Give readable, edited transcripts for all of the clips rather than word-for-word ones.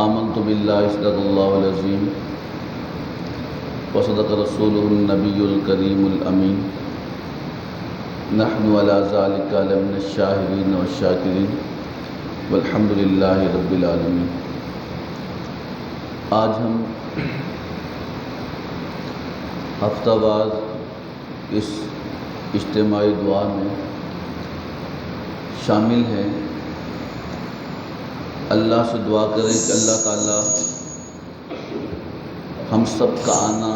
آمنت باللہ صدق اللہ العظیم وصدق رسولہ النبی الکریم الامین نحن علی ذلک لمن الشاہدین والشاکرین والحمد للہ رب العالمین۔ آج ہم ہفتہ وار اس اجتماعی دعا میں شامل ہیں۔ اللہ سے دعا کریں کہ اللہ تعالیٰ ہم سب کا آنا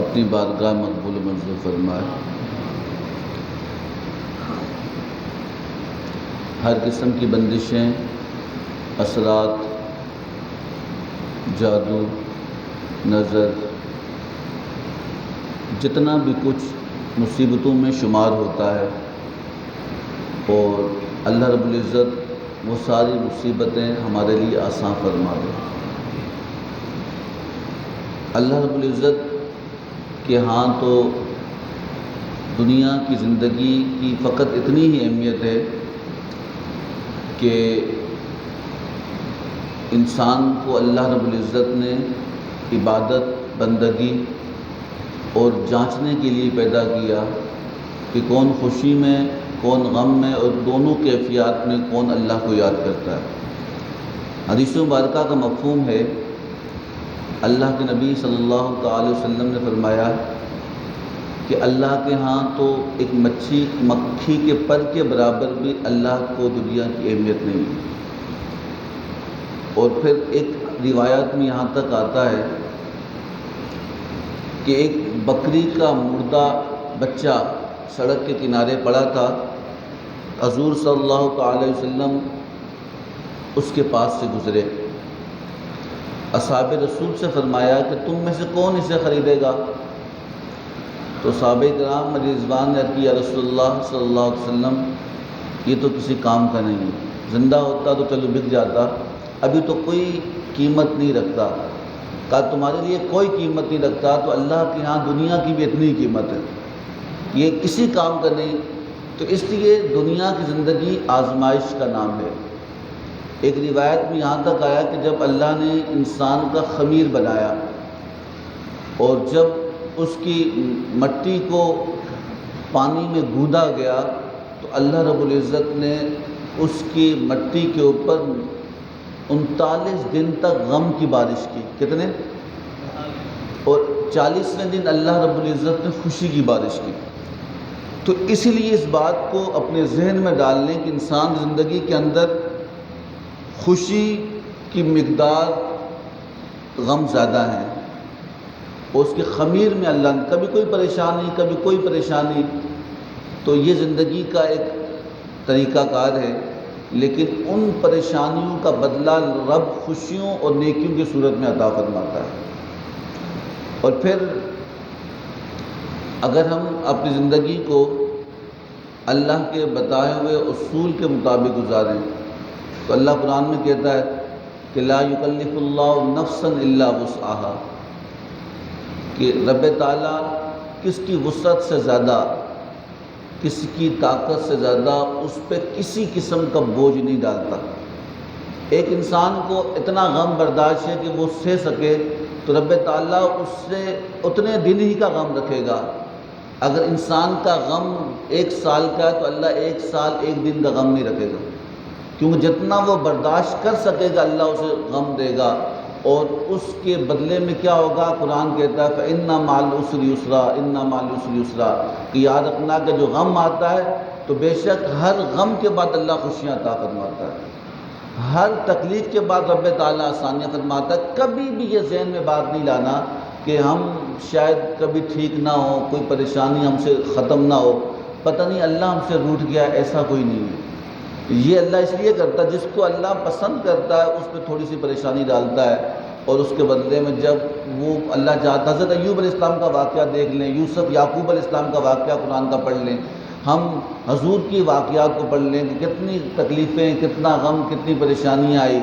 اپنی بارگاہ مقبول و منظور فرمائے۔ ہر قسم کی بندشیں، اثرات، جادو، نظر، جتنا بھی کچھ مصیبتوں میں شمار ہوتا ہے، اور اللہ رب العزت وہ ساری مصیبتیں ہمارے لیے آسان فرما دے۔ اللہ رب العزت کے ہاں تو دنیا کی زندگی کی فقط اتنی ہی اہمیت ہے کہ انسان کو اللہ رب العزت نے عبادت، بندگی اور جانچنے کے لیے پیدا کیا کہ کون خوشی میں، کون غم میں، اور دونوں کیفیات میں کون اللہ کو یاد کرتا ہے۔ حدیث مبارکہ کا مفہوم ہے، اللہ کے نبی صلی اللہ تعالی وسلم نے فرمایا کہ اللہ کے ہاں تو ایک مکھی کے پر کے برابر بھی اللہ کو دنیا کی اہمیت نہیں ہے۔ اور پھر ایک روایت میں یہاں تک آتا ہے کہ ایک بکری کا مردہ بچہ سڑک کے کنارے پڑا تھا، حضور صلی اللہ تعالی وسلم اس کے پاس سے گزرے، اصحاب رسول سے فرمایا کہ تم میں سے کون اسے خریدے گا؟ تو صحابہ کرام رضوان نے کیا، رسول اللہ صلی اللہ علیہ وسلم یہ تو کسی کام کا نہیں ہے، زندہ ہوتا تو چلو بک جاتا، ابھی تو کوئی قیمت نہیں رکھتا۔ کہا تمہارے لیے کوئی قیمت نہیں رکھتا تو اللہ کے ہاں دنیا کی بھی اتنی قیمت ہے، یہ کسی کام کا نہیں۔ تو اس لیے دنیا کی زندگی آزمائش کا نام ہے۔ ایک روایت میں یہاں تک آیا کہ جب اللہ نے انسان کا خمیر بنایا اور جب اس کی مٹی کو پانی میں گودا گیا تو اللہ رب العزت نے اس کی مٹی کے اوپر 39 دن تک غم کی بارش کی۔ کتنے؟ اور 40ویں دن اللہ رب العزت نے خوشی کی بارش کی۔ تو اسی لیے اس بات کو اپنے ذہن میں ڈال لیں کہ انسان کی زندگی کے اندر خوشی کی مقدار غم زیادہ ہے، اور اس کے خمیر میں اللہ نے کبھی کوئی پریشانی، کبھی کوئی پریشانی۔ تو یہ زندگی کا ایک طریقہ کار ہے، لیکن ان پریشانیوں کا بدلہ رب خوشیوں اور نیکیوں کی صورت میں عطا فرماتا ہے۔ اور پھر اگر ہم اپنی زندگی کو اللہ کے بتائے ہوئے اصول کے مطابق گزاریں تو اللہ قرآن میں کہتا ہے کہ لا یکلف اللہ نفسا الا وسعہا، کہ رب تعالیٰ کس کی وسعت سے زیادہ، کس کی طاقت سے زیادہ اس پہ کسی قسم کا بوجھ نہیں ڈالتا۔ ایک انسان کو اتنا غم برداشت ہے کہ وہ سہ سکے تو رب تعالیٰ اس سے اتنے دن ہی کا غم رکھے گا۔ اگر انسان کا غم 1 سال کا ہے تو اللہ 1 سال 1 دن کا غم نہیں رکھے گا، کیونکہ جتنا وہ برداشت کر سکے گا اللہ اسے غم دے گا، اور اس کے بدلے میں کیا ہوگا؟ قرآن کہتا ہے فَإِنَّ مَعَ الْعُسْرِ يُسْرًا، إِنَّ مَعَ الْعُسْرِ يُسْرًا، کہ یاد رکھنا کہ جو غم آتا ہے تو بے شک ہر غم کے بعد اللہ خوشیاں عطا فرماتا ہے، ہر تکلیف کے بعد رب تعالیٰ آسانیاں فرماتا ہے۔ کبھی بھی یہ ذہن میں بات نہیں لانا کہ ہم شاید کبھی ٹھیک نہ ہو، کوئی پریشانی ہم سے ختم نہ ہو، پتہ نہیں اللہ ہم سے روٹھ گیا، ایسا کوئی نہیں ہے۔ یہ اللہ اس لیے کرتا ہے، جس کو اللہ پسند کرتا ہے اس پہ تھوڑی سی پریشانی ڈالتا ہے، اور اس کے بدلے میں جب وہ اللہ چاہتا، حضرت ایوب علیہ السلام کا واقعہ دیکھ لیں، یوسف یعقوب علیہ السلام کا واقعہ قرآن کا پڑھ لیں، ہم حضور کی واقعات کو پڑھ لیں کہ کتنی تکلیفیں، کتنا غم، کتنی پریشانیاں آئی،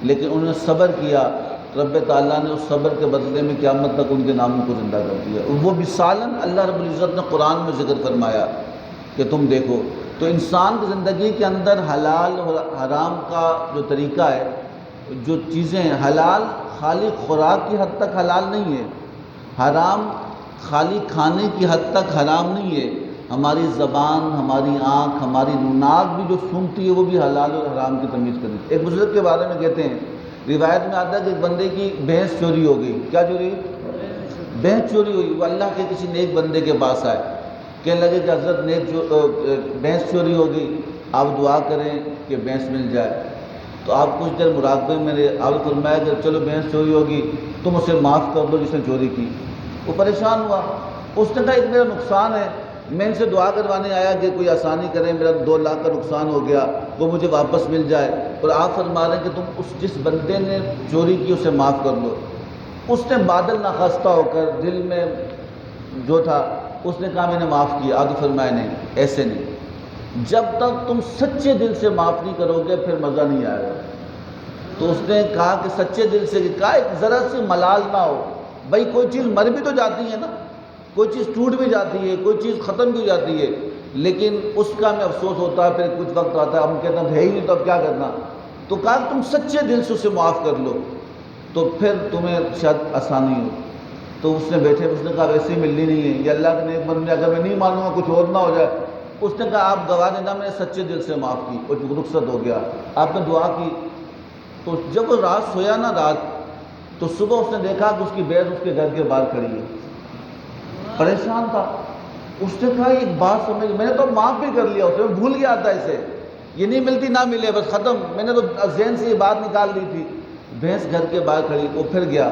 لیکن انہوں نے صبر کیا، رب تعالیٰ نے اس صبر کے بدلے میں قیامت تک ان کے ناموں کو زندہ کر دیا۔ وہ مثالاً اللہ رب العزت نے قرآن میں ذکر فرمایا کہ تم دیکھو۔ تو انسان کی زندگی کے اندر حلال اور حرام کا جو طریقہ ہے جو چیزیں حلال خالی خوراک کی حد تک حلال نہیں ہے، حرام خالی کھانے کی حد تک حرام نہیں ہے، ہماری زبان، ہماری آنکھ، ہماری ناک بھی جو سونگتی ہے وہ بھی حلال اور حرام کی تمیز کرتی ہے۔ ایک بزرگ کے بارے میں کہتے ہیں، روایت میں آتا ہے کہ ایک بندے کی بھینس چوری ہو گئی۔ کیا چوری؟ بھینس چوری ہوئی۔ وہ اللہ کے کسی نیک بندے کے پاس آئے، کہنے لگے کہ حضرت بھینس چوری ہو گئی، آپ دعا کریں کہ بھینس مل جائے۔ تو آپ کچھ دیر مراقبے میں رہے، آپ نے فرمایا کہ چلو بھینس چوری ہوگی، تم اسے معاف کر دو جس نے چوری کی۔ وہ پریشان ہوا، اس نے کہا ایک میرا نقصان ہے، میں ان سے دعا کروانے آیا کہ کوئی آسانی کریں، میرا 2 لاکھ کا نقصان ہو گیا، وہ مجھے واپس مل جائے، اور آپ فرما رہے ہیں کہ تم جس بندے نے چوری کی اسے معاف کر دو۔ اس نے بادل ناخواستہ ہو کر دل میں جو تھا اس نے کہا میں نے معاف کیا۔ آپ نے فرمایا نہیں، ایسے نہیں، جب تک تم سچے دل سے معاف نہیں کرو گے پھر مزہ نہیں آئے گا۔ تو اس نے کہا کہ سچے دل سے، کہا ایک ذرا سی ملال نہ ہو، بھائی کوئی چیز مر بھی تو جاتی ہے نا، کوئی چیز ٹوٹ بھی جاتی ہے، کوئی چیز ختم بھی ہو جاتی ہے، لیکن اس کا ہمیں افسوس ہوتا ہے، پھر کچھ وقت آتا ہے ہم کہتے ہیں ہے ہی نہیں تو اب کیا کرنا۔ تو کہا تم سچے دل سے اسے معاف کر لو تو پھر تمہیں شاید آسانی ہو۔ تو اس نے بیٹھے، اس نے کہا ویسے ہی ملنی نہیں ہے، یہ اللہ کے نیک بندے، اگر میں نہیں مانوں گا کچھ اور نہ ہو جائے۔ اس نے کہا آپ گواہ دینا میں نے سچے دل سے معاف کی، اور رخصت ہو گیا۔ آپ نے دعا کی، تو جب وہ رات سویا نا رات، تو صبح اس نے دیکھا کہ اس کی بھینس اس کے گھر کے باہر کھڑی ہے، پریشان تھا۔ اس نے کہا ایک بات سمجھ، میں نے تو معاف بھی کر لیا، اسے میں بھول گیا تھا، اسے یہ نہیں ملتی نہ ملے بس ختم، میں نے تو ذہن سے یہ بات نکال لی تھی۔ بھینس گھر کے باہر کھڑی، وہ پھر گیا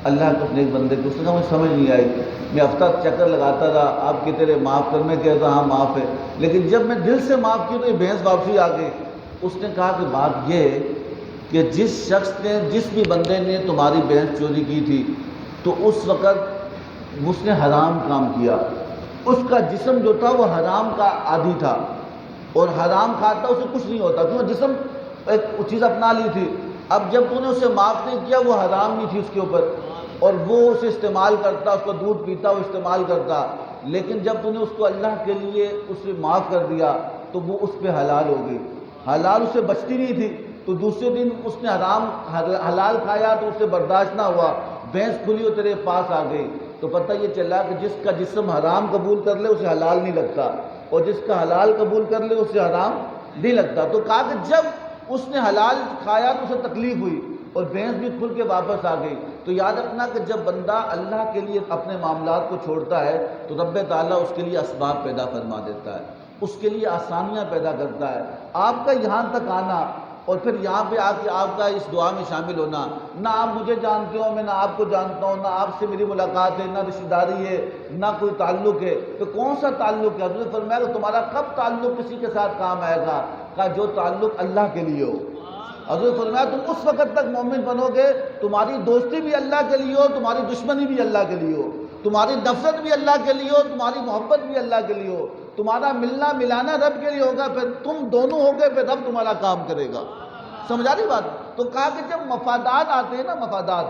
اللہ کے نیک بندے کو، اس نے کہا مجھے سمجھ نہیں آئی، میں ہفتہ چکر لگاتا رہا، آپ کہتے رہے معاف کر، میں کہتا ہاں معاف ہے، لیکن جب میں دل سے معاف کی تو یہ بھینس واپسی آ گئی۔ اس نے کہا کہ بات یہ ہے کہ جس شخص نے، جس بھی بندے نے تمہاری بھینس چوری کی تھی تو اس وقت اس نے حرام کام کیا، اس کا جسم جو تھا وہ حرام کا عادی تھا، اور حرام کھاتا اسے کچھ نہیں ہوتا، کیوں جسم ایک چیز اپنا لی تھی۔ اب جب تو نے اسے معاف نہیں کیا، وہ حرام نہیں تھی اس کے اوپر، اور وہ اسے استعمال کرتا، اس کو دودھ پیتا، وہ استعمال کرتا، لیکن جب تو نے اس کو اللہ کے لیے اسے معاف کر دیا تو وہ اس پہ حلال ہو گئی، حلال اسے بچتی نہیں تھی، تو دوسرے دن اس نے حلال کھایا تو اسے برداشت نہ ہوا، بھینس کھلی اور تیرے پاس آ گئی، تو پتہ یہ چلا کہ جس کا جسم حرام قبول کر لے اسے حلال نہیں لگتا، اور جس کا حلال قبول کر لے اسے حرام نہیں لگتا۔ تو کہا کہ جب اس نے حلال کھایا تو اسے تکلیف ہوئی اور بھینس بھی کھل کے واپس آ گئی۔ تو یاد رکھنا کہ جب بندہ اللہ کے لیے اپنے معاملات کو چھوڑتا ہے تو رب تعالیٰ اس کے لیے اسباب پیدا فرما دیتا ہے، اس کے لیے آسانیاں پیدا کرتا ہے۔ آپ کا یہاں تک آنا اور پھر یہاں پہ آ کے آپ کا اس دعا میں شامل ہونا، نہ آپ مجھے جانتے ہو، میں نہ آپ کو جانتا ہوں، نہ آپ سے میری ملاقات ہے، نہ رشتہ داری ہے، نہ کوئی تعلق ہے، تو کون سا تعلق ہے؟ حضرت نے فرمایا کہ تمہارا کب تعلق کسی کے ساتھ کام آئے گا؟ کہا جو تعلق اللہ کے لیے ہو۔ حضرت فرمایا تم اس وقت تک مومن بنو گے تمہاری دوستی بھی اللہ کے لیے ہو، تمہاری دشمنی بھی اللہ کے لیے ہو، تمہاری نفرت بھی اللہ کے لیے ہو، تمہاری محبت بھی اللہ کے لیے ہو، تمہارا ملنا ملانا رب کے لیے ہوگا، پھر تم دونوں ہوگے، پھر رب تمہارا کام کرے گا۔ سمجھا رہی بات؟ تو کہا کہ جب مفادات آتے ہیں نا، مفادات،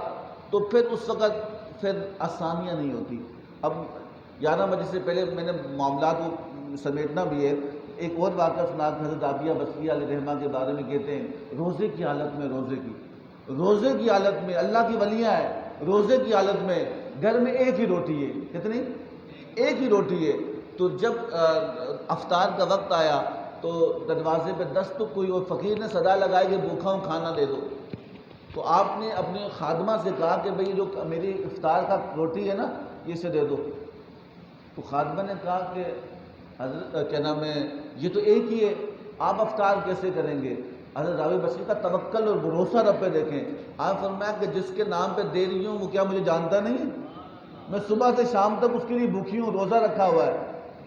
تو پھر اس وقت پھر آسانیاں نہیں ہوتی۔ اب 11 بجے سے پہلے میں نے معاملات کو سمیٹنا بھی ہے۔ ایک اور واقعہ سنا کہ حضرت عافیہ بصریہ علیہ رحمہ کے بارے میں کہتے ہیں، روزے کی حالت میں، روزے کی حالت میں، اللہ کی ولیاں ہیں، روزے کی حالت میں گھر میں ایک ہی روٹی ہے، کتنی؟ ایک ہی روٹی ہے۔ تو جب افطار کا وقت آیا تو دروازے پہ دست، تو کوئی اور فقیر نے صدا لگائی کہ بھوکا ہوں کھانا دے دو۔ تو آپ نے اپنی خادمہ سے کہا کہ بھئی جو میری افطار کا روٹی ہے نا یہ اسے دے دو۔ تو خادمہ نے کہا کہ حضرت کیا نام ہے، یہ تو ایک ہی ہے، آپ افطار کیسے کریں گے؟ حضرت راوی بصری کا توکل اور بھروسہ رب پہ دیکھیں۔ آپ فرمایا کہ جس کے نام پہ دے رہی ہوں وہ کیا مجھے جانتا نہیں ہے؟ میں صبح سے شام تک اس کے لیے بھوکی ہوں، روزہ رکھا ہوا ہے،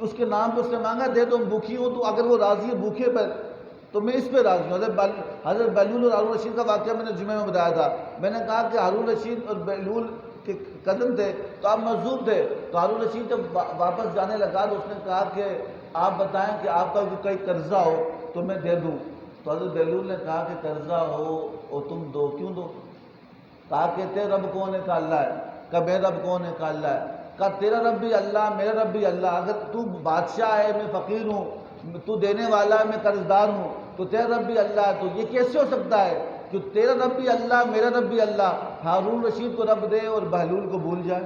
اس کے نام پہ اس نے مانگا دے دو، بھوکی ہوں، تو اگر وہ راضی ہے بھوکے پر تو میں اس پہ راضی ہوں۔ حضرت بہلول اور ہارون رشید کا واقعہ میں نے جمعہ میں بتایا تھا، میں نے کہا کہ ہارون رشید اور بہلول کے کزن تھے تو آپ مذہوب تھے، تو ہارون رشید جب واپس جانے لگا تو اس نے کہا کہ آپ بتائیں کہ آپ کا کوئی قرضہ ہو تو میں دے دوں۔ تو حضرت بہلول نے کہا کہ قرضہ ہو اور تم دو، کیوں دو؟ کہا کہ تیرے رب کون ہے؟ کہا اللہ ہے۔ کہا میرا رب کون ہے؟ کہا اللہ ہے۔ کہا تیرا رب بھی اللہ، میرا رب بھی اللہ، اگر تو بادشاہ ہے میں فقیر ہوں، تو دینے والا ہے میں قرض دار ہوں، تو تیرا رب بھی اللہ ہے، تو یہ کیسے ہو سکتا ہے کہ تیرا رب بھی اللہ، میرا رب بھی اللہ، ہارون رشید کو رب دے اور بہلول کو بھول جائے؟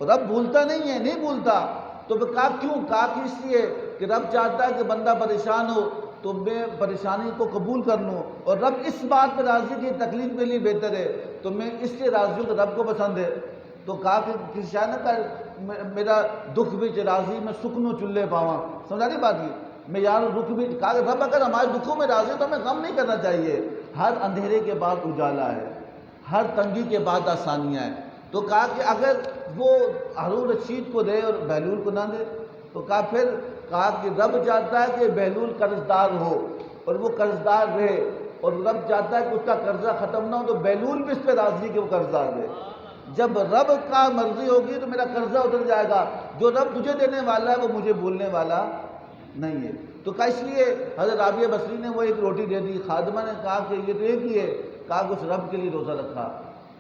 رب بھولتا نہیں ہے، نہیں بھولتا۔ تو پھر کہا کیوں؟ کہا کہ اس لیے کہ رب چاہتا ہے کہ بندہ پریشان ہو تو میں پریشانی کو قبول کر لوں، اور رب اس بات پہ راضی کہ تکلیف میرے لیے بہتر ہے، تو میں اس لیے راضی ہوں کہ رب کو پسند ہے۔ تو کہا کہ کسی شاعر نے کہا میرا دکھ بھی راضی میں سکنو چلے پاواں، سمجھا نہیں بات کی؟ میں یار دکھ بھی، کہا کہ رب اگر ہمارے دکھوں میں راضی ہے تو ہمیں غم نہیں کرنا چاہیے۔ ہر اندھیرے کے بعد اجالا ہے، ہر تنگی کے بعد آسانیاں ہیں۔ تو کہا کہ اگر وہ ہارون رشید کو دے اور بہلول کو نہ دے، تو کہا کہ رب چاہتا ہے کہ بہلول قرض دار ہو اور وہ قرض دار رہے، اور رب چاہتا ہے کہ اس کا قرضہ ختم نہ ہو، تو بہلول بھی اس پہ راضی کہ وہ قرض دار رہے۔ جب رب کا مرضی ہوگی تو میرا قرضہ اتر جائے گا، جو رب تجھے دینے والا ہے وہ مجھے بولنے والا نہیں ہے۔ تو کہا اس لیے حضرت رابعہ بصری نے وہ ایک روٹی دے دی، خادمہ نے کہا کہ یہ تو ایک ہی ہے، کہا کہ اس رب کے لیے روزہ رکھا۔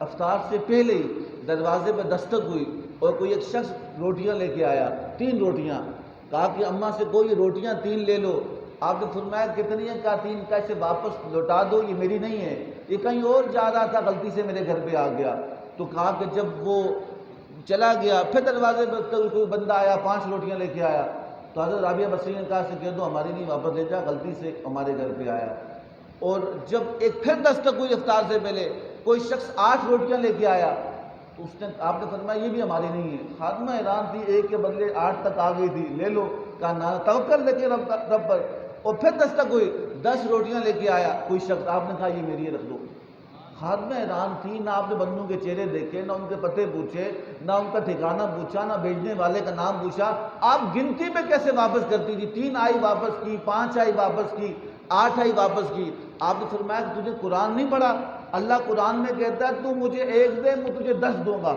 افطار سے پہلے ہی دروازے پہ دستک ہوئی اور کوئی ایک شخص روٹیاں لے کے آیا، 3 روٹیاں، کہا کہ اماں سے کوئی روٹیاں 3 لے لو۔ آپ نے فرمایا کتنی ہیں؟ کہا 3۔ کہا اسے واپس لوٹا دو، یہ میری نہیں ہے، یہ کہیں اور جا رہا تھا، غلطی سے میرے گھر پہ آ گیا۔ تو کہا کہ جب وہ چلا گیا پھر دروازے پر کوئی بندہ آیا، 5 روٹیاں لے کے آیا، تو حضرت رابعہ بصری نے کہا اسے کہہ دو ہماری نہیں، واپس لے جا، غلطی سے ہمارے گھر پہ آیا۔ اور جب ایک پھر دستک ہوئی افطار سے پہلے، کوئی شخص 8 روٹیاں لے کے آیا، تو آپ نے فرمایا یہ بھی ہماری نہیں ہے۔ خادمہ حیران تھی، ایک کے بدلے 8 تک آ گئی تھی، لے لو، کہا نہ، توکل لے کے رب پر۔ اور پھر دستک ہوئی، 10 روٹیاں لے کے آیا کوئی شخص، آپ نے کہا یہ میری ہے، رکھ دو۔ خادمہ حیران تھی، نہ آپ نے بندوں کے چہرے دیکھے، نہ ان کے پتے پوچھے، نہ ان کا ٹھکانہ پوچھا، نہ بھیجنے والے کا نام پوچھا، آپ گنتی میں کیسے واپس کرتی تھی؟ 3 آئی واپس کی، 5 آئی واپس کی، 8 آئی واپس کی۔ آپ نے فرمایا کہ تجھے قرآن نہیں پڑھا؟ اللہ قرآن میں کہتا ہے تو مجھے 1 دے میں تجھے 10 دوں گا۔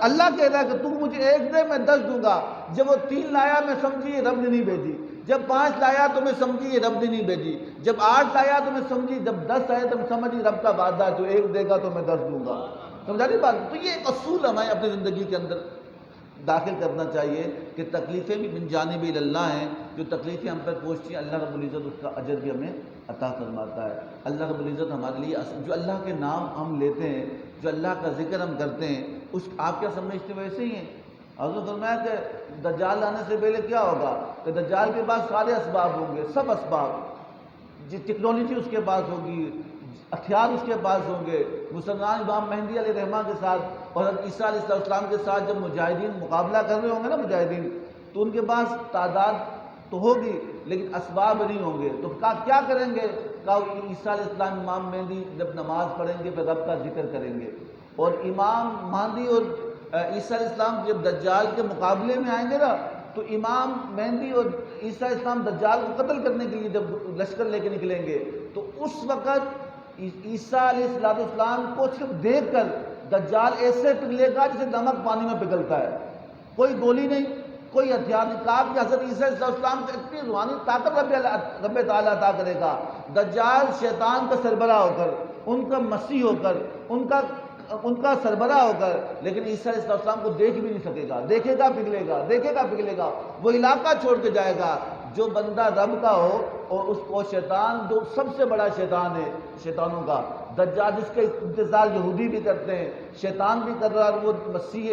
اللہ کہتا ہے کہ تو مجھے 1 دے میں 10 دوں گا۔ جب وہ 3 لایا میں سمجھی یہ رب نے نہیں بھیجی، جب 5 لایا تو میں سمجھی یہ رب نے نہیں بھیجی، جب 8 لایا تو میں سمجھی، جب 10 آئے تو میں سمجھی رب کا وعدہ ہے، تو 1 دے گا تو میں 10 دوں گا۔ سمجھا نہیں بات؟ تو یہ ایک اصول ہمیں اپنی زندگی کے اندر داخل کرنا چاہیے کہ تکلیفیں بھی من جانب اللہ ہیں، جو تکلیفیں ہم پر پہنچتی ہیں اللہ رب العزت اس کا اجر بھی ہمیں عطا فرماتا ہے۔ اللہ رب العزت ہمارے لیے جو اللہ کے نام ہم لیتے ہیں، جو اللہ کا ذکر ہم کرتے ہیں، اس آپ کیا سمجھتے ہیں ویسے ہی ہیں؟ حضرت فرمایا کہ دجال آنے سے پہلے کیا ہوگا کہ دجال کے پاس سارے اسباب ہوں گے، سب اسباب، ٹیکنالوجی اس کے پاس ہوگی، ہتھیار اس کے پاس ہوں گے۔ مسلمان امام مہدی علیہ الرحمہ کے ساتھ اور حضرت عیسیٰ علیہ السلام کے ساتھ جب مجاہدین مقابلہ کر رہے ہوں گے نا مجاہدین، تو ان کے پاس تعداد تو ہوگی لیکن اسباب نہیں ہوں گے، تو کیا کریں گے؟ کہا عیسیٰ علیہ السلام امام مہدی جب نماز پڑھیں گے پھر رب کا ذکر کریں گے، اور امام مہدی اور عیسیٰ علیہ السلام جب دجال کے مقابلے میں آئیں گے نا، تو امام مہدی اور عیسیٰ علیہ السلام دجال کو قتل کرنے کے لیے جب لشکر لے کے نکلیں گے، تو اس وقت عیسیٰ علیہ السلام کو صرف دیکھ کر دجال ایسے پگھلے گا جسے نمک پانی میں پگھلتا ہے، کوئی گولی نہیں، کوئی ہتھیار نہیں۔ کہا کہ حضرت عیسیٰ علیہ السلام کو اتنی روحانی طاقت رب تعالیٰ عطا کرے گا، دجال شیطان کا سربراہ ہو کر، ان کا مسیح ہو کر، ان کا سربراہ ہو کر، لیکن عیسیٰ علیہ السلام کو دیکھ بھی نہیں سکے گا، دیکھے گا پگھلے گا، دیکھے گا پگھلے گا، وہ علاقہ چھوڑ کے جائے گا۔ جو بندہ رب کا ہو اور اس کو شیطان، جو سب سے بڑا شیطان ہے شیطانوں کا، دجال جس کا انتظار یہودی بھی کرتے ہیں، شیطان بھی کر رہا ہے، وہ مسیح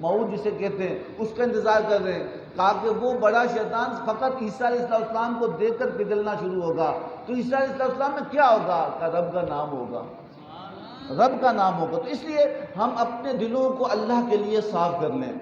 موعود جسے کہتے ہیں اس کا انتظار کر رہے ہیں، کہا کہ وہ بڑا شیطان فقط عیسیٰ علیہ السلام کو دیکھ کر پگھلنا شروع ہوگا، تو عیسیٰ علیہ السلام میں کیا ہوگا؟ کہ رب کا نام ہوگا، رب کا نام ہوگا۔ تو اس لیے ہم اپنے دلوں کو اللہ کے لیے صاف کر لیں،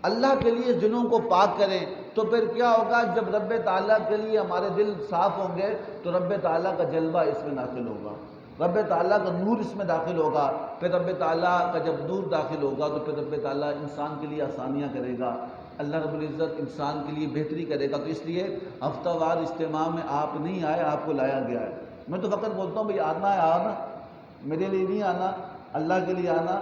اللہ کے لیے دلوں کو پاک کریں، تو پھر کیا ہوگا؟ جب رب تعالیٰ کے لیے ہمارے دل صاف ہوں گے تو رب تعالیٰ کا جلوہ اس میں داخل ہوگا، رب تعالیٰ کا نور اس میں داخل ہوگا، پھر رب تعالیٰ کا جب نور داخل ہوگا تو پھر رب تعالیٰ انسان کے لیے آسانیاں کرے گا، اللہ رب العزت انسان کے لیے بہتری کرے گا۔ تو اس لیے ہفتہ وار اجتماع میں آپ نہیں آئے، آپ کو لایا گیا ہے۔ میں تو فقط بولتا ہوں بھائی آنا ہے آنا، میرے لیے نہیں آنا، اللہ کے لیے آنا،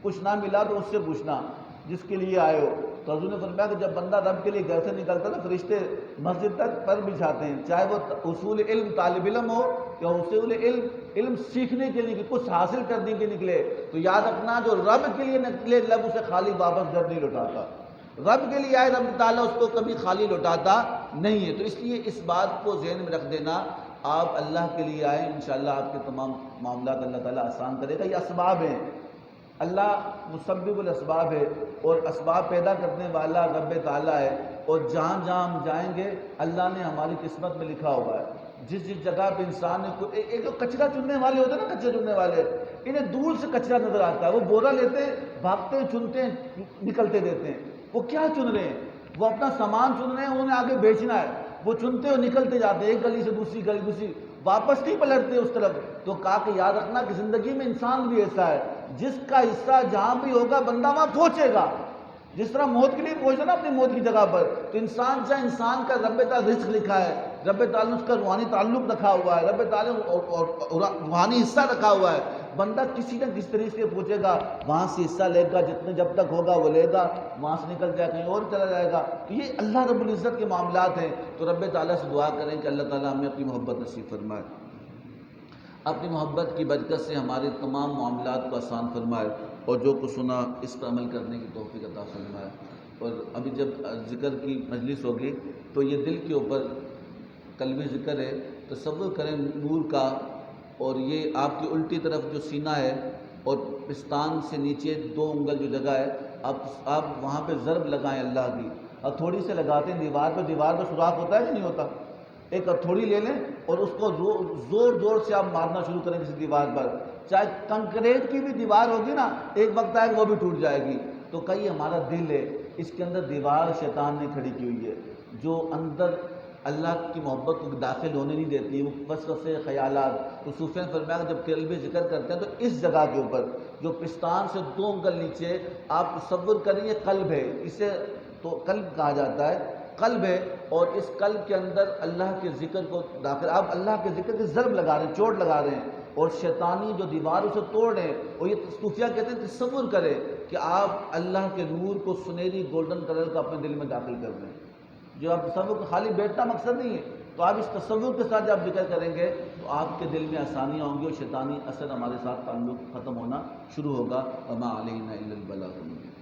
کچھ نہ ملا تو اس سے پوچھنا جس کے لیے آئے ہو۔ تو حضور نے فرمایا کہ جب بندہ رب کے لیے گھر سے نکلتا ہے نا، فرشتے مسجد تک پر بچھاتے ہیں، چاہے وہ اصول علم طالب علم ہو یا اصول علم سیکھنے کے لیے کچھ حاصل کرنے کے نکلے، تو یاد رکھنا جو رب کے لیے نکلے رب اسے خالی واپس گھر نہیں لوٹاتا، رب کے لیے آئے رب تعالیٰ اس کو کبھی خالی لوٹاتا نہیں ہے۔ تو اس لیے اس بات کو ذہن میں رکھ دینا آپ اللہ کے لیے آئیں، انشاءاللہ آپ کے تمام معاملات اللہ تعالیٰ آسان کرے گا۔ یہ اسباب ہیں، اللہ مسبب الاسباب ہے، اور اسباب پیدا کرنے والا رب تعالیٰ ہے، اور جہاں جہاں ہم جائیں گے اللہ نے ہماری قسمت میں لکھا ہوا ہے۔ جس جس جگہ پہ انسان نے ایک جو کچرا چننے والے ہوتے ہیں نا، کچرا چننے والے، انہیں دور سے کچرا نظر آتا ہے، وہ بورا لیتے ہیں، بھاگتے ہیں، چنتے ہیں، نکلتے دیتے ہیں۔ وہ کیا چن رہے ہیں؟ وہ اپنا سامان چن رہے ہیں، انہیں آگے بیچنا ہے، وہ چنتے اور نکلتے جاتے ہیں، ایک گلی سے دوسری گلی، دوسری، واپس نہیں پلٹتے اس طرف۔ تو کہا کہ یاد رکھنا کہ زندگی میں انسان بھی ایسا ہے، جس کا حصہ جہاں بھی ہوگا بندہ وہاں پہنچے گا۔ جس طرح موت کے لیے پہنچا نا اپنی موت کی جگہ پر، تو انسان چاہے انسان کا رب تعالیٰ رزق لکھا ہے، رب تعالیٰ نے اس کا روحانی تعلق رکھا ہوا ہے، رب تعالیٰ نے روحانی حصہ رکھا ہوا ہے، بندہ کسی نہ کسی طریقے سے پہنچے گا، وہاں سے حصہ لے گا، جتنے جب تک ہوگا وہ لے گا، وہاں سے نکل جائے کہیں اور چلا جائے گا۔ تو یہ اللہ رب العزت کے معاملات ہیں۔ تو رب تعالیٰ سے دعا کریں کہ اللہ تعالیٰ ہمیں اپنی محبت نصیب فرمائے، اپنی محبت کی برکت سے ہمارے تمام معاملات کو آسان فرمائے، اور جو کچھ سنا اس پر عمل کرنے کی توفیق عطا فرمائے۔ اور ابھی جب ذکر کی مجلس ہوگی تو یہ دل کے اوپر قلبی ذکر ہے، تصور کریں نور کا، اور یہ آپ کی الٹی طرف جو سینہ ہے اور پستان سے نیچے 2 انگل جو جگہ ہے، آپ وہاں پہ ضرب لگائیں اللہ کی، اور تھوڑی سے لگاتے ہیں دیوار پہ سوراخ ہوتا ہے کہ نہیں ہوتا؟ ایک ہتھوڑی لے لیں اور اس کو زور زور سے آپ مارنا شروع کریں کسی دیوار پر، چاہے کنکریٹ کی بھی دیوار ہوگی نا، ایک وقت آئے وہ بھی ٹوٹ جائے گی۔ تو کئی ہمارا دل ہے، اس کے اندر دیوار شیطان نے کھڑی کی ہوئی ہے، جو اندر اللہ کی محبت کو داخل ہونے نہیں دیتی، وہ وسوسے خیالات۔ تو صوفیوں نے فرمایا کہ جب قلبی ذکر کرتے ہیں تو اس جگہ کے اوپر جو پستان سے 2 انگل نیچے، آپ تصور کریں یہ قلب ہے، اسے تو قلب کہا جاتا ہے، قلب ہے، اور اس قلب کے اندر اللہ کے ذکر کو داخل، آپ اللہ کے ذکر کی ضرب لگا رہے ہیں، چوٹ لگا رہے ہیں، اور شیطانی جو دیوار اسے توڑ رہے ہیں۔ اور یہ صوفیہ کہتے ہیں تصور کریں کہ آپ اللہ کے نور کو سنہری گولڈن کلر کا اپنے دل میں داخل کر رہے ہیں۔ جو آپ تصور کا خالی بیٹھنا مقصد نہیں ہے، تو آپ اس تصور کے ساتھ جب ذکر کریں گے تو آپ کے دل میں آسانیاں ہوں گی، اور شیطانی اثر ہمارے ساتھ تعلق ختم ہونا شروع ہوگا۔ وما علینا الا البلاغ المبین۔